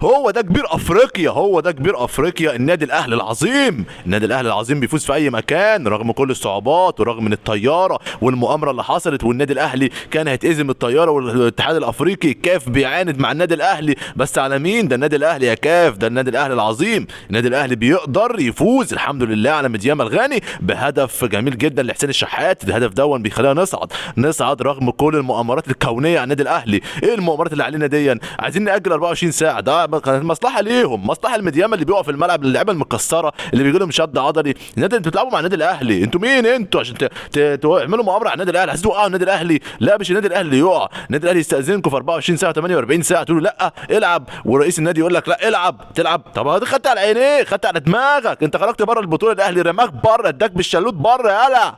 هو ده كبير افريقيا، هو ده كبير افريقيا، النادي الاهلي العظيم. النادي الاهلي العظيم بيفوز في اي مكان رغم كل الصعوبات ورغم من الطياره والمؤامره اللي حصلت، والنادي الاهلي كان هيتأزم الطياره، والاتحاد الافريقي كاف بيعاند مع النادي الاهلي، بس على مين؟ ده النادي الاهلي يا كاف، ده النادي الاهلي العظيم. النادي الاهلي بيقدر يفوز الحمد لله على مديام الغاني بهدف جميل جدا لحسين الشحات. الهدف دون بيخلينا نصعد رغم كل المؤامرات الكونيه على النادي الاهلي. ايه المؤامرات اللي علينا دي؟ عايزين ناجل 24 ساعه، ده كانت مصلحه ليهم، مصلحه المديام اللي بيقف في الملعب، اللعيبه المكسره اللي بيجي لهم شد عضلي. النادي انتوا بتلعبوا مع النادي الاهلي، انتوا مين انتوا عشان تعملوا مؤامره على النادي الاهلي؟ عايزين توقعوا النادي الاهلي؟ لا مش النادي الاهلي يقع، النادي الاهلي يستاذنكم في 24 ساعه 48 ساعه تقولوا لا العب، ورئيس النادي يقول لك لا العب تلعب. طب هذا خدت على عينيك، خدت على دماغك، انت خرجت بره البطوله، الاهلي رماك بره، اداك بالشلوت بره يالا.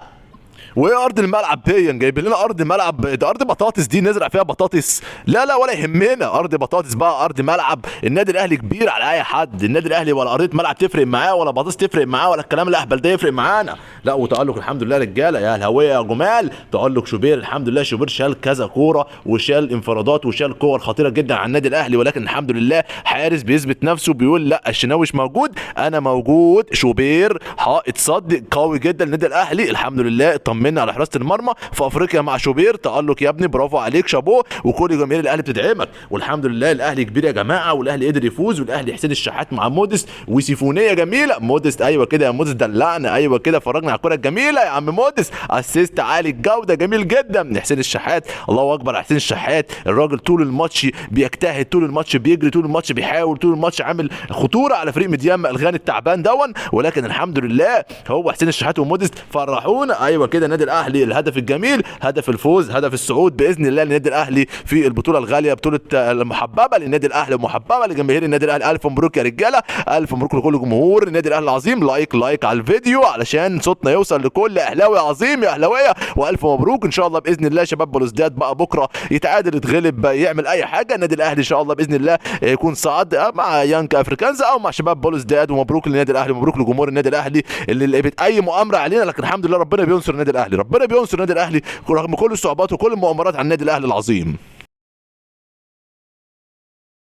وايه ارض الملعب دي؟ جايب لنا ارض ملعب، ده ارض بطاطس دي نزرع فيها بطاطس؟ لا لا ولا يهمنا ارض بطاطس بقى، ارض ملعب. النادي الاهلي كبير على اي حد، النادي الاهلي ولا ارضيه ملعب تفرق معاه، ولا بطاطس تفرق معاه، ولا الكلام الاهبل ده يفرق معانا. لا وتالق الحمد لله رجاله يا الهويه يا جمال، تالق شوبير الحمد لله. شوبير شال كذا كوره وشال انفرادات وشال كور خطيره جدا على النادي الاهلي، ولكن الحمد لله حارس بيثبت نفسه، بيقول لا الشناوي مش موجود انا موجود. شوبير حائط صد قوي جدا للنادي الاهلي الحمد لله. اطمنا على حراسه المرمى في افريقيا مع شوبير، تالق يا ابني، برافو عليك، شابوه، وكل جماهير الاهلي بتدعمك، والحمد لله الاهلي كبير يا جماعه، والاهلي قدر يفوز، والاهلي حسين الشحات مع مودست وسيفونيه جميله. مودست ايوه كده يا مودست دلعنا، ايوه كده فرجنا على الكره الجميله يا عم مودست، اسيست عالي الجوده جميل جدا من حسين الشحات. الله اكبر على حسين الشحات، الراجل طول الماتش بيجتهد، طول الماتش بيجري، طول الماتش بيحاول، طول الماتش عامل خطوره على فريق مديام الغاني التعبان دون، ولكن الحمد لله هو حسين الشحات ومودست فرحونا. ايوه كده النادي الاهلي الهدف الجميل، هدف الفوز، هدف الصعود باذن الله للنادي الاهلي في البطوله الغاليه، بطوله المحببه للنادي الاهلي ومحببه لجماهير النادي الاهلي. الف مبروك يا رجاله، الف مبروك لكل جمهور النادي الاهلي العظيم. لايك على الفيديو علشان صوتنا يوصل لكل اهلاوي عظيم يا اهلاويه، والف مبروك ان شاء الله باذن الله. شباب بلوزداد بقى بكره يتعادل يتغلب يعمل اي حاجه، النادي الاهلي ان شاء الله باذن الله يكون صعد مع يانك افريكانز او مع شباب بلوزداد. ومبروك للنادي الاهلي، مبروك لجمهور النادي الاهلي اللي اي مؤامره علينا، لكن الحمد لله ربنا بينصر النادي الاهلي، ربنا بينصر النادي الاهلي رغم كل الصعوبات وكل المؤامرات على النادي الاهلي العظيم.